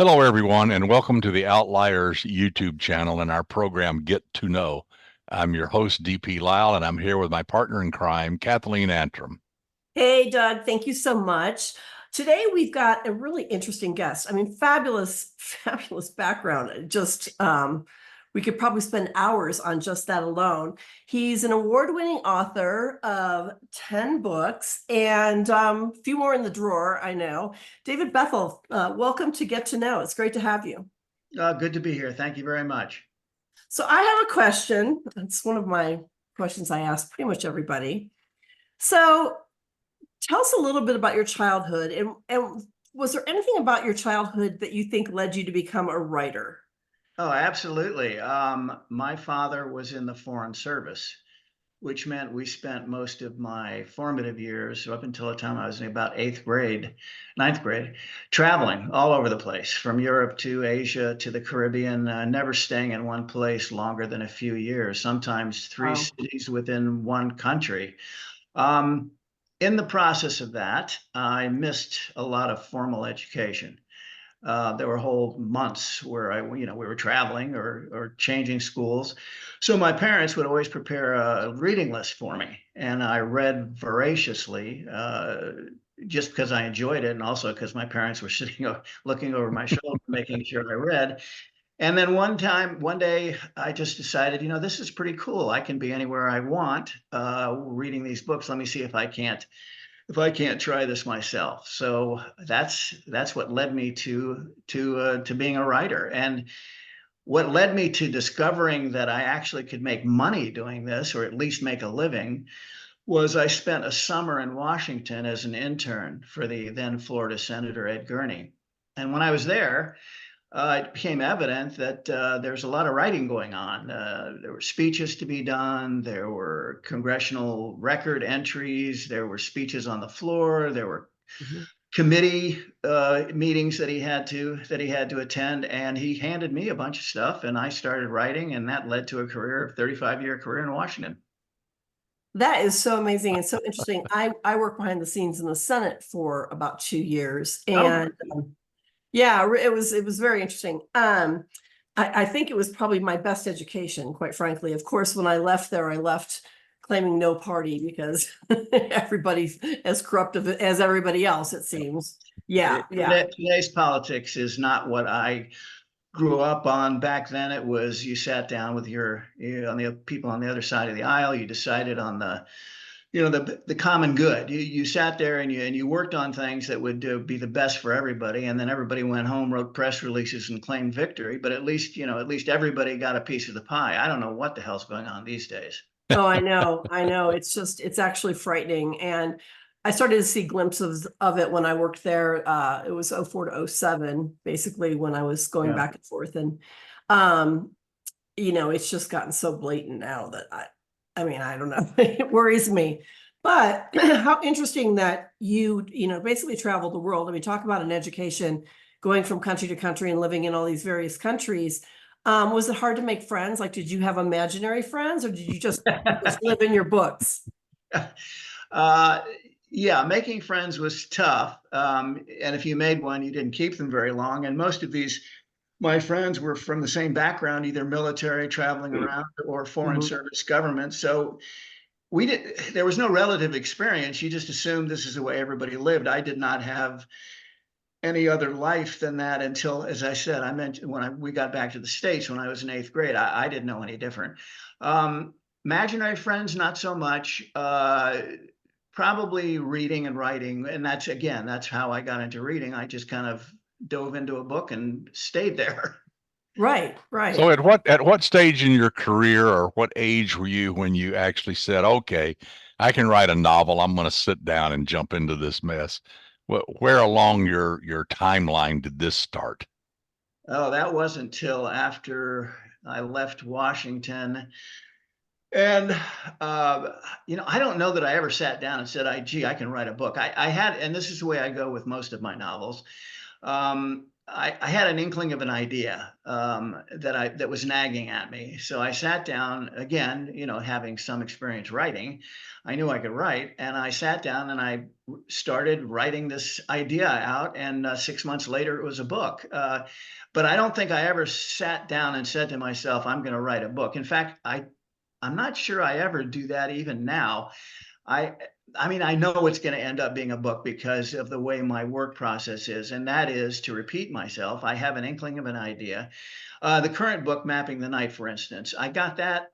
Hello, everyone, and welcome to the Outliers YouTube channel and our program Get to Know. I'm your host, DP Lyle, and I'm here with my partner in crime, Kathleen Antrim. Hey, Doug, thank you so much. Today we've got a really interesting guest. I mean, fabulous, fabulous background. We could probably spend hours on just that alone. He's an award-winning author of 10 books and a few more in the drawer, I know. David Bethel, welcome to Get to Know. It's great to have you. Good to be here. Thank you very much. So I have a question. It's one of my questions I ask pretty much everybody. So tell us a little bit about your childhood, and was there anything about your childhood that you think led you to become a writer? Oh, absolutely. My father was in the Foreign Service, which meant we spent most of my formative years, up until the time I was in about ninth grade, traveling all over the place, from Europe to Asia to the Caribbean, never staying in one place longer than a few years, sometimes three Wow. cities within one country. Um, in the process of that, I missed a lot of formal education. There were whole months where we were traveling or changing schools. So my parents would always prepare a reading list for me, and I read voraciously, just because I enjoyed it, and also because my parents were looking over my shoulder, making sure I read. And then one day, I just decided, this is pretty cool. I can be anywhere I want, reading these books. Let me see if I can't try this myself. So that's what led me to being a writer, and what led me to discovering that I actually could make money doing this, or at least make a living, was I spent a summer in Washington as an intern for the then Florida Senator Ed Gurney. And when I was there, it became evident that there's a lot of writing going on. There were speeches to be done. There were congressional record entries. There were speeches on the floor. There were committee meetings that he had to attend. And he handed me a bunch of stuff, and I started writing, and that led to a 35-year career in Washington. That is so amazing and so interesting. I worked behind the scenes in the Senate for about 2 years, Oh, and yeah, it was very interesting. I think it was probably my best education, quite frankly. Of course, when I left there, I left claiming no party because everybody's as corrupt as everybody else, it seems. Yeah, yeah. today's politics is not what I grew up on. Back then, it was you sat down with on the people on the other side of the aisle. You decided on the common good. You sat there and you worked on things that would be the best for everybody, and then everybody went home, wrote press releases, and claimed victory. But at least everybody got a piece of the pie. I don't know what the hell's going on these days. Oh, I know, I know. It's actually frightening. And I started to see glimpses of it when I worked there. It was 04 to 07, basically, when I was going Yeah. back and forth. And um, it's just gotten so blatant now that I mean, I don't know. It worries me. But how interesting that you basically traveled the world. I mean, talk about an education going from country to country and living in all these various countries. Was it hard to make friends? Like, did you have imaginary friends, or did you just live in your books? Uh, yeah, making friends was tough. And if you made one, you didn't keep them very long. And most of my friends were from the same background, either military, traveling around, or foreign Mhm. service government. So there was no relative experience. You just assumed this is the way everybody lived. I did not have any other life than that until, as I said, I mentioned we got back to the States when I was in eighth grade. I didn't know any different. Imaginary friends, not so much. Probably reading and writing, and that's how I got into reading. I just kind of dove into a book and stayed there. Right, So right. at what stage in your career or what age were you when you actually said, okay, I can write a novel. I'm going to sit down and jump into this mess. Where along your timeline did this start? Oh, that wasn't till after I left Washington. And I don't know that I ever sat down and said, gee, I can write a book. I had, and this is the way I go with most of my novels. I had an inkling of an idea that was nagging at me. So I sat down again, having some experience writing. I knew I could write, and I sat down and I started writing this idea out. And 6 months later, it was a book. But I don't think I ever sat down and said to myself, "I'm going to write a book." In fact, I'm not sure I ever do that even now. I I mean, I know it's going to end up being a book because of the way my work process is, and that is to repeat myself. I have an inkling of an idea. The current book, Mapping the Night, for instance, I got that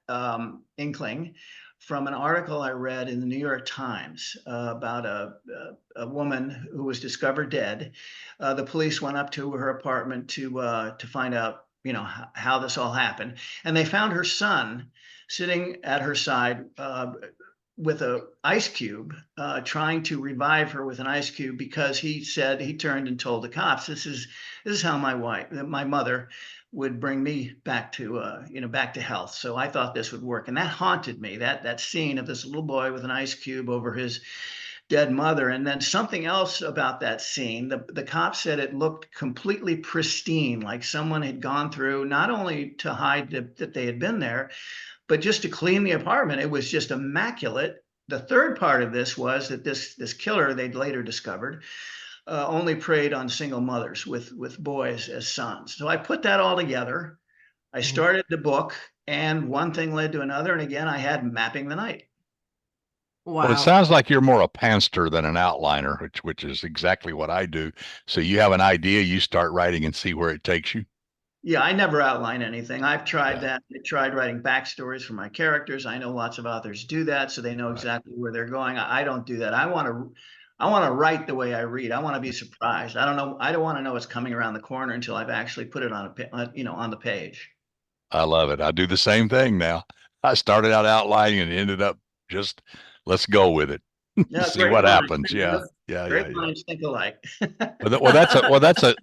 inkling from an article I read in the New York Times about a woman who was discovered dead. The police went up to her apartment to find out, how this all happened, and they found her son sitting at her side with a ice cube, trying to revive her with an ice cube because he said he turned and told the cops, "This is how my mother would bring me back to back to health." So I thought this would work, and that haunted me. That scene of this little boy with an ice cube over his dead mother, and then something else about that scene. The cops said it looked completely pristine, like someone had gone through not only to hide that they had been there, but just to clean the apartment. It was just immaculate. The third part of this was that this killer, they'd later discovered, only preyed on single mothers with boys as sons. So I put that all together. I started the book, and one thing led to another, and again I had Mapping the Night. Well, it Wow. sounds like you're more a pantser than an outliner, which is exactly what I do. So you have an idea, you start writing and see where it takes you. Yeah, I never outline anything. I've tried Yeah, that. I tried writing backstories for my characters. I know lots of authors do that, so they know right. exactly where they're going. I don't do that. I want to write the way I read. I want to be surprised. I don't know. I don't want to know what's coming around the corner until I've actually put it on the page. I love it. I do the same thing now. I started out outlining and ended up just let's go with it. Yeah, See great what minds. happens. Yeah. Yeah, Great yeah, yeah. minds think alike.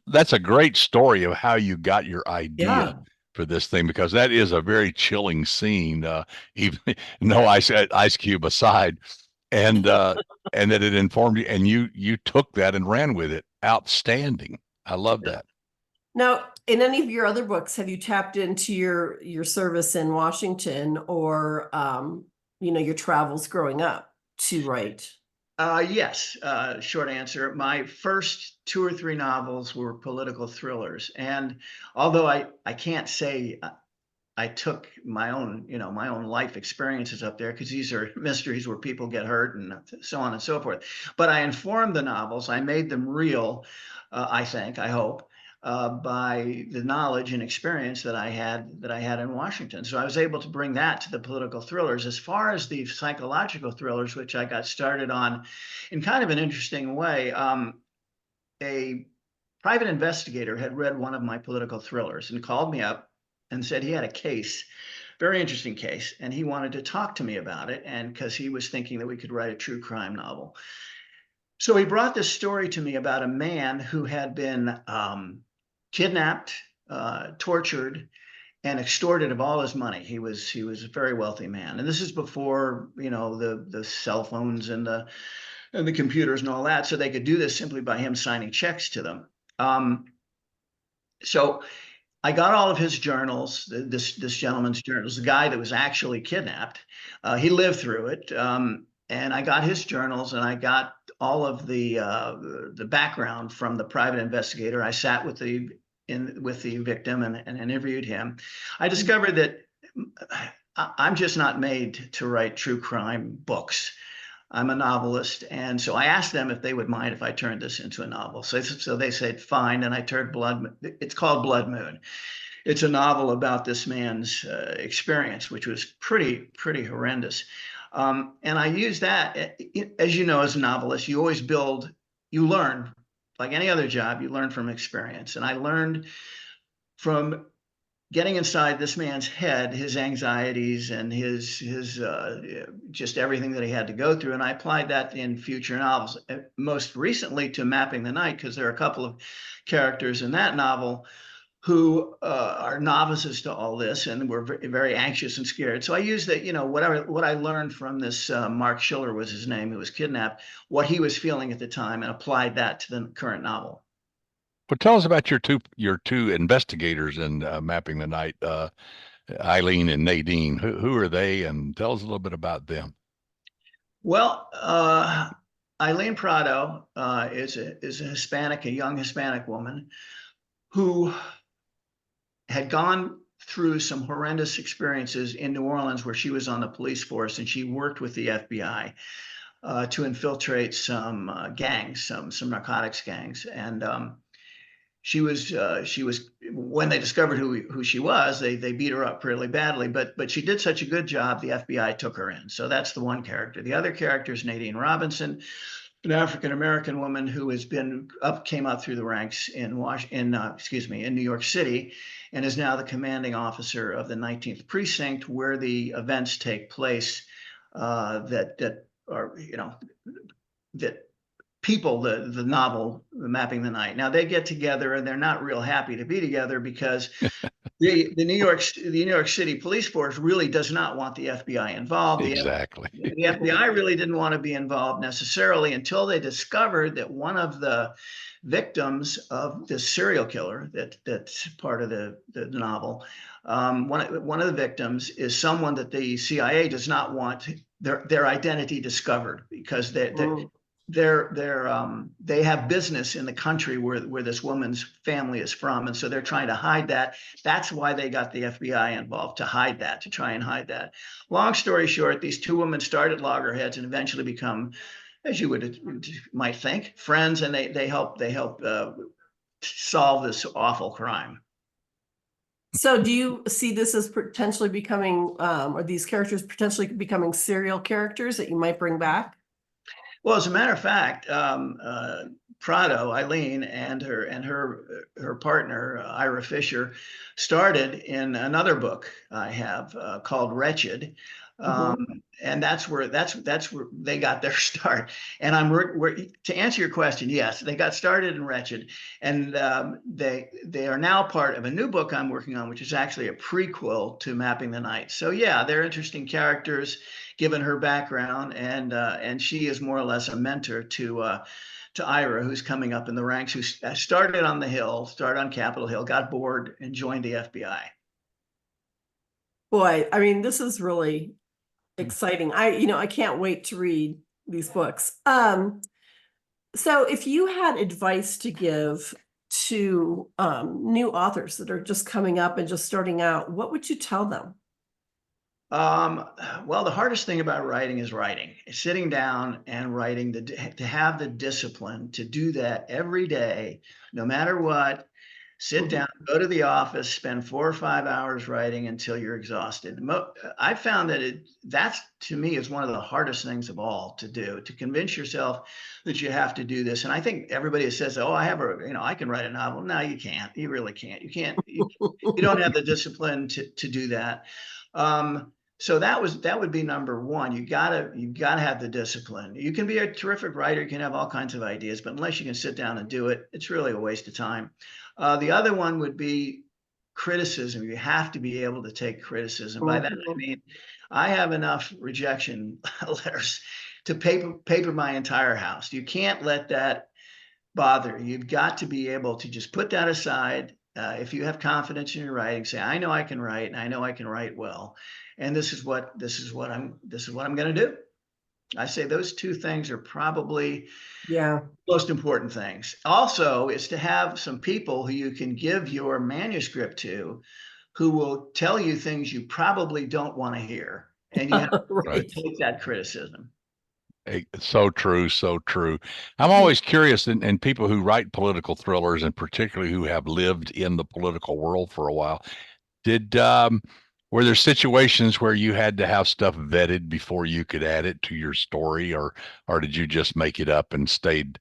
That's a great story of how you got your idea Yeah. for this thing because that is a very chilling scene. Even no ice cube aside, and and that it informed you, and you took that and ran with it. Outstanding. I love that. Now, in any of your other books, have you tapped into your service in Washington or your travels growing up to write? Yes, short answer. My first two or three novels were political thrillers, and although I can't say I took my own life experiences up there because these are mysteries where people get hurt and so on and so forth. But I informed the novels. I made them real. I hope, by the knowledge and experience that I had in Washington. So I was able to bring that to the political thrillers. As far as the psychological thrillers, which I got started on in kind of an interesting way, a private investigator had read one of my political thrillers and called me up and said he had a case, very interesting case, and he wanted to talk to me about it, and because he was thinking that we could write a true crime novel. So he brought this story to me about a man who had been kidnapped, tortured, and extorted of all his money. He was a very wealthy man, and this is before the cell phones and the computers and all that, so they could do this simply by him signing checks to them. Um, so I got all of his journals, this gentleman's journals, the guy that was actually kidnapped. He lived through it, and I got his journals, and I got all of the background from the private investigator. I sat with the victim and interviewed him. I discovered that I'm just not made to write true crime books. I'm a novelist, and so I asked them if they would mind if I turned this into a novel. So they said fine, and I turned Blood. It's called Blood Moon. It's a novel about this man's experience, which was pretty horrendous. And I use that, as you know, as a novelist, you learn, like any other job, you learn from experience. And I learned from getting inside this man's head, his anxieties and his just everything that he had to go through, and I applied that in future novels. Most recently to Mapping the Night, because there are a couple of characters in that novel who are novices to all this and were very anxious and scared. So I used that, what I learned from this Mark Schiller was his name, who was kidnapped, what he was feeling at the time, and applied that to the current novel. Well, tell us about your two investigators in Mapping the Night, Eileen and Nadine. Who are they? And tell us a little bit about them. Well, Eileen Prado is a Hispanic, a young Hispanic woman who had gone through some horrendous experiences in New Orleans where she was on the police force, and she worked with the FBI to infiltrate some gangs, some narcotics gangs. And she was when they discovered who she was, they beat her up really badly. But she did such a good job, the FBI took her in. So that's the one character. The other character is Nadine Robinson, an African American woman who came up through the ranks in New York City, and is now the commanding officer of the 19th precinct, where the events take place that are, that people, the novel Mapping the Night. Now they get together and they're not real happy to be together because the New York City police force really does not want the FBI involved. Exactly. The FBI really didn't want to be involved necessarily until they discovered that one of the victims of this serial killer that's part of the novel, one of the victims is someone that the CIA does not want their identity discovered, because they have business in the country where this woman's family is from, and so they're trying to hide that. That's why they got the FBI involved, to try and hide that. Long story short, these two women started loggerheads and eventually become, as you might think, friends, and they help solve this awful crime. So do you see this as potentially becoming, or these characters potentially becoming serial characters that you might bring back? Well, as a matter of fact, Prado, Eileen, and her partner, Ira Fisher, started in another book I have called Wretched. And that's where they got their start. And to answer your question, yes, they got started in Wretched, and they are now part of a new book I'm working on, which is actually a prequel to Mapping the Night. So yeah, they're interesting characters given her background, and she is more or less a mentor to Ira, who's coming up in the ranks, who started on Capitol Hill, got bored, and joined the FBI. Boy, I mean, this is really exciting. I can't wait to read these books. So if you had advice to give to new authors that are just coming up and just starting out, what would you tell them? Well, the hardest thing about writing is sitting down and writing, to have the discipline to do that every day, no matter what. Sit down, go to the office, spend 4 or 5 hours writing until you're exhausted. I found that to me is one of the hardest things of all to do, to convince yourself that you have to do this. And I think everybody says, "Oh, I can write a novel." No, you can't. You really can't. You don't have the discipline to do that. So that would be number one. You gotta have the discipline. You can be a terrific writer, you can have all kinds of ideas, but unless you can sit down and do it, it's really a waste of time. The other one would be criticism. You have to be able to take criticism. By that I mean, I have enough rejection letters to paper my entire house. You can't let that bother you. You've got to be able to just put that aside. If you have confidence in your writing, say, "I know I can write, and I know I can write well, and this is what I'm going to do." I say those two things are probably most important things. Also, is to have some people who you can give your manuscript to, who will tell you things you probably don't want to hear, and you have to take that criticism. So true, so true. I'm always curious, and people who write political thrillers, and particularly who have lived in the political world for a while, were there situations where you had to have stuff vetted before you could add it to your story, or did you just make it up and stayed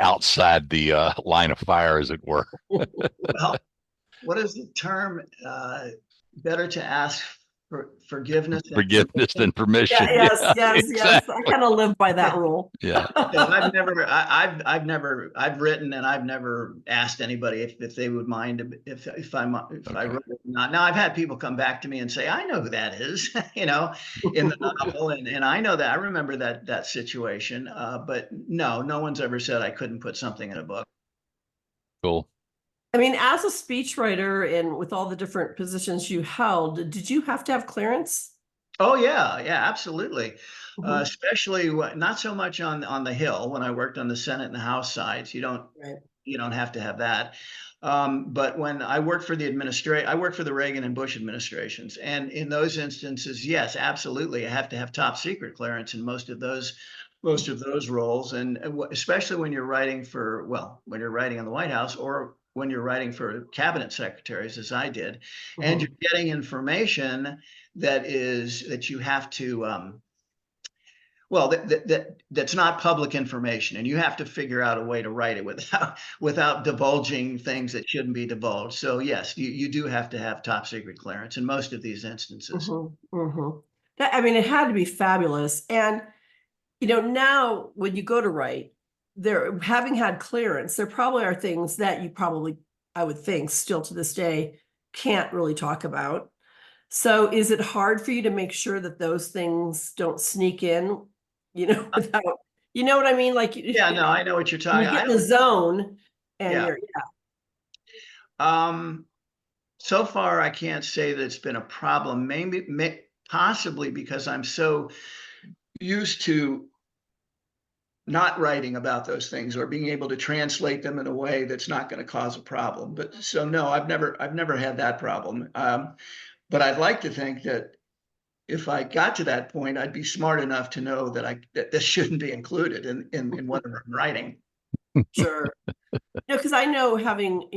outside the line of fire, as it were? Well, what is the term? Better to ask for forgiveness than permission. Yes. Exactly. I kind of live by that rule. Yeah. I've written, and I've never asked anybody if they would mind if I wrote it or not. Now, I've had people come back to me and say, "I know who that is," in the novel, and I know that, I remember that situation. But no one's ever said I couldn't put something in a book. Cool. I mean, as a speechwriter and with all the different positions you held, did you have to have clearance? Oh yeah, yeah, absolutely. Mhm. Especially not so much on the Hill when I worked on the Senate and the House sides. Right. You don't have to have that. But when I worked for I worked for the Reagan and Bush administrations, and in those instances, yes, absolutely, I have to have top secret clearance in most of those roles, and especially when you're writing for when you're writing in the White House or when you're writing for cabinet secretaries, as I did, and Mhm. you're getting information that you have to that's not public information, and you have to figure out a way to write it without divulging things that shouldn't be divulged. So yes, you do have to have top secret clearance in most of these instances. Mhm. Mhm. I mean, it had to be fabulous. And, now when you go to write, there having had clearance, there probably are things that you probably, I would think, still to this day, can't really talk about. So is it hard for you to make sure that those things don't sneak in, without, you know what I mean? Like Yeah, no, I know what you're when talking. you I get in the don't. zone and Yeah. you're, Um, so far, I can't say that it's been a problem. Possibly because I'm so used to not writing about those things or being able to translate them in a way that's not going to cause a problem. But so no, I've never had that problem. But I'd like to think that if I got to that point, I'd be smart enough to know that this shouldn't be included in whatever I'm writing. sure. Because I know having,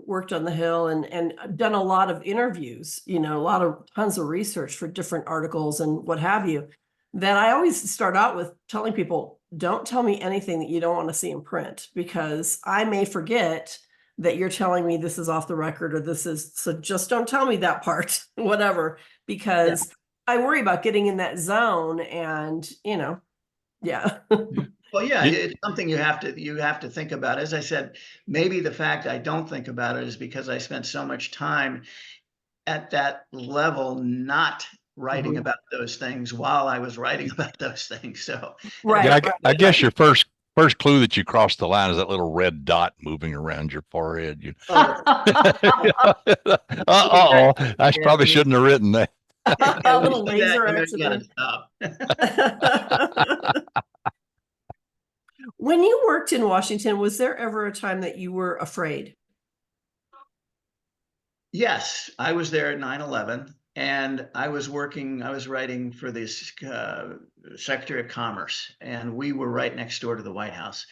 worked on the Hill and done a lot of interviews, a lot of tons of research for different articles and what have you, that I always start out with telling people, don't tell me anything that you don't want to see in print, because I may forget that you're telling me this is off the record or so just don't tell me that part, whatever, Yeah. because I worry about getting in that zone and, yeah. Well, yeah, You, it's something you have to think about. As I said, maybe the fact I don't think about it is because I spent so much time at that level not writing Mhm. about those things while I was writing about those things. So, and yeah, Right, right. I guess your first clue that you crossed the line is that little red dot moving around your forehead. You, oh, uh-oh, I yeah, probably shouldn't have written that. yeah, A when you little see that, laser you know you got to accident. stop. When you worked in Washington, was there ever a time that you were afraid? Yes, I was there at 9/11, and I was writing for this Secretary of Commerce, and we were right next door to the White House.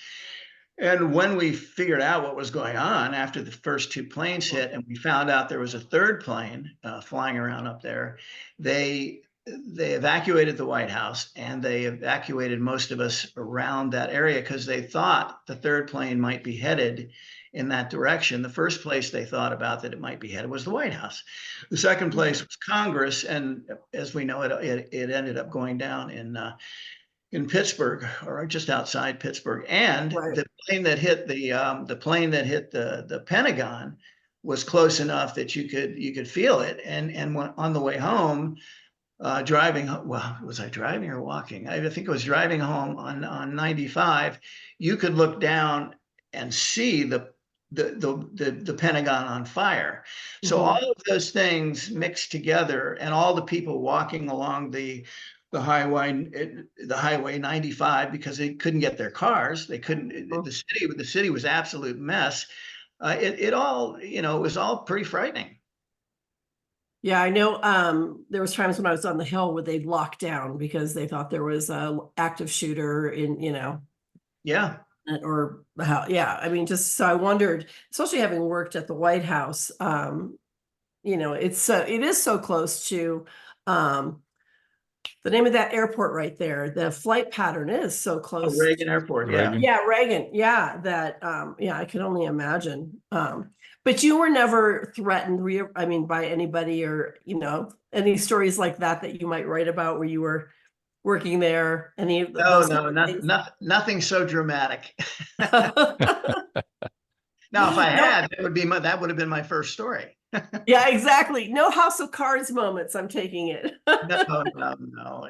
And when we figured out what was going on after the first two planes hit, and we found out there was a third plane flying around up there, they they evacuated the White House and they evacuated most of us around that area because they thought the third plane might be headed in that direction. The first place they thought about that it might be headed was the White House. The second place was Congress, and as we know, it ended up going down in Pittsburgh or just outside Pittsburgh. And Right. the plane that hit the Pentagon was close enough that you could feel it. And on the way home, driving, well, was I driving or walking? I think I was driving home on 95. You could look down and see the Pentagon on fire. So Mhm. all of those things mixed together, and all the people walking along the highway 95 because they couldn't get their cars. They couldn't. Mhm. The city was absolute mess. It all, it was all pretty frightening. Yeah, I know, there was times when I was on the Hill where they'd lock down because they thought there was a active shooter in, Yeah. or how, yeah, I mean, just so I wondered, especially having worked at the White House, it is so close to, um, the name of that airport right there. The flight pattern is so Oh, close. Reagan Airport. Yeah. Reagan. Yeah, Reagan. Yeah, that yeah, I can only imagine. But you were never threatened, I mean, by anybody, or, any stories like that that you might write about where you were working there, any of No, those no, kind of things? nothing so dramatic. Now, if I No, had, that would have been my first story. yeah, exactly. No House of Cards moments, I'm taking it. No, no, no.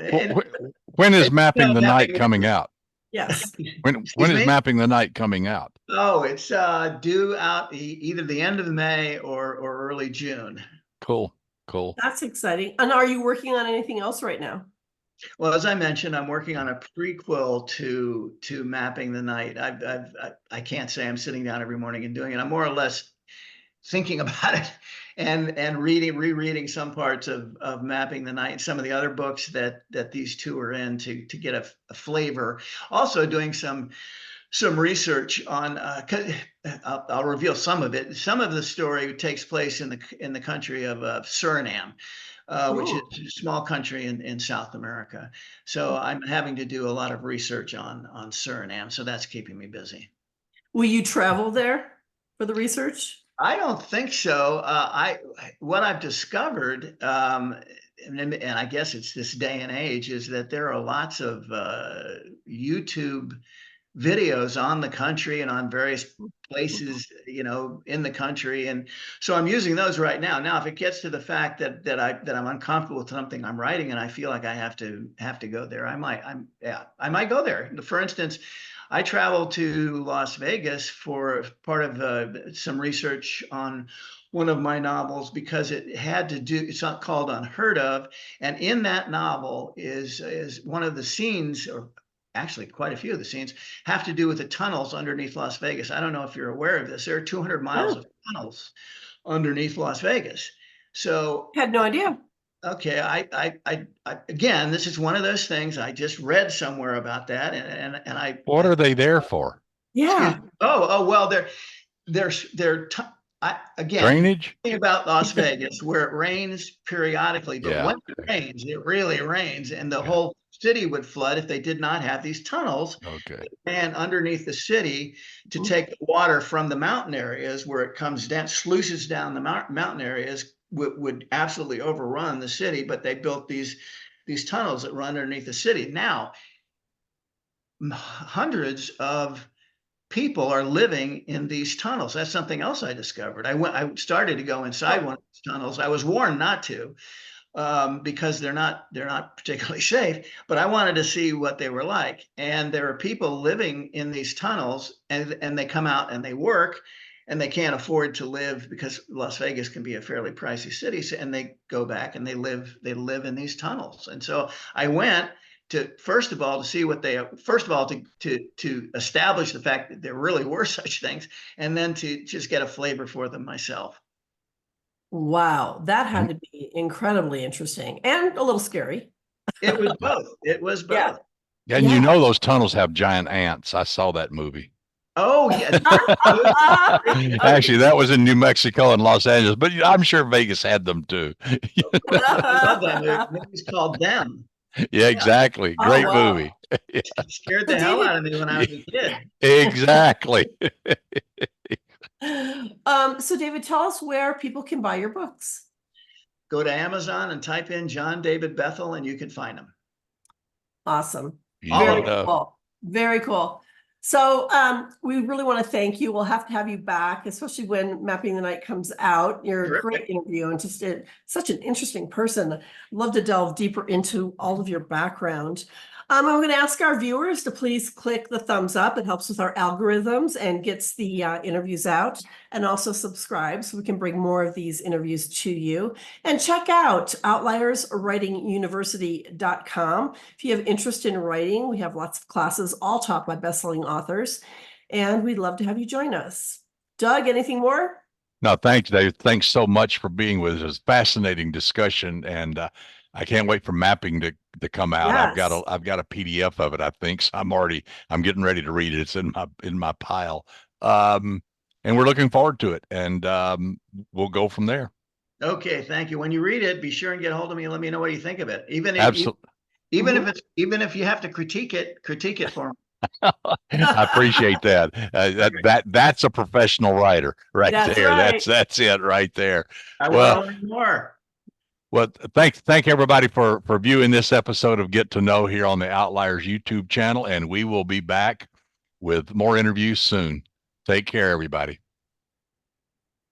When is Mapping the Night Nothing. coming out? Yes. When Excuse is me? Mapping the Night coming out? Oh, it's due out either the end of May or early June. Cool. Cool. That's exciting. And are you working on anything else right now? Well, as I mentioned, I'm working on a prequel to Mapping the Night. I can't say I'm sitting down every morning and doing it. I'm more or less thinking about it and rereading some parts of Mapping the Night and some of the other books that these two are in to get a flavor. Also doing some research on I'll reveal some of it. Some of the story takes place in the country of Suriname, which is a small country in South America. So I'm having to do a lot of research on Suriname. So that's keeping me busy. Will you travel there for the research? I don't think so. What I've discovered, and I guess it's this day and age, is that there are lots of YouTube videos on the country and on various places, in the country. And so I'm using those right now. Now, if it gets to the fact that I'm uncomfortable with something I'm writing and I feel like I have to go there, I might go there. For instance, I traveled to Las Vegas for part of some research on one of my novels because it had to do, it's not called Unheard Of. And in that novel is one of the scenes, or actually quite a few of the scenes, have to do with the tunnels underneath Las Vegas. I don't know if you're aware of this. There are 200 miles of tunnels underneath Las Vegas. So Had no idea. okay, I again, this is one of those things I just read somewhere about that, and What are they there for? Yeah. well, again, Drainage? thing about Las Vegas where it rains periodically, but Yeah. when it rains, it really rains, and the Yeah. whole city would flood if they did not have these tunnels Okay. and underneath the city to take the water from the mountain areas where it comes down, sluices down the mountain areas, would absolutely overrun the city. But they built these tunnels that run underneath the city. Now, hundreds of people are living in these tunnels. That's something else I discovered. I started to go inside one of these tunnels. I was warned not to, because they're not particularly safe. But I wanted to see what they were like. And there are people living in these tunnels, and they come out and they work, and they can't afford to live because Las Vegas can be a fairly pricey city. So, and they go back and they live in these tunnels. And so I went to, first of all, to see what they, first of all, to establish the fact that there really were such things, and then to just get a flavor for them myself. Wow, that had to be incredibly interesting and a little scary. It was both. It was Yeah. both. And Yeah. those tunnels have giant ants. I saw that movie. Oh, yeah. Actually, that was in New Mexico and Los Angeles, but I'm sure Vegas had them too. I love that movie. The movie's called Them. Yeah, exactly. Oh, Great wow. movie. It scared the hell out of me when I was a kid. Exactly. So David, tell us where people can buy your books. Go to Amazon and type in John David Bethel and you can find them. Awesome. Easy Very enough. cool. Very cool. So we really want to thank you. We'll have to have you back, especially when Mapping the Night comes out. You're a great interview and just such an interesting person. I'd love to delve deeper into all of your background. I'm going to ask our viewers to please click the thumbs up. It helps with our algorithms and gets the interviews out, and also subscribe so we can bring more of these interviews to you. And check out outlierswritinguniversity.com. If you have interest in writing, we have lots of classes all taught by best-selling authors, and we'd love to have you join us. Doug, anything more? No, thanks, Dave. Thanks so much for being with us. It was a fascinating discussion, and I can't wait for mapping to come out. Yes. I've got a PDF of it, I think. So I'm getting ready to read it. It's in my pile. And we're looking forward to it. And we'll go from there. Okay, thank you. When you read it, be sure and get a hold of me and let me know what you think of it. Even if even if you have to critique it for me. I appreciate that. That's a professional writer right there. Right. That's it right there. I want to learn more. Well, thank everybody for viewing this episode of Get to Know here on the Outliers YouTube channel, and we will be back with more interviews soon. Take care, everybody.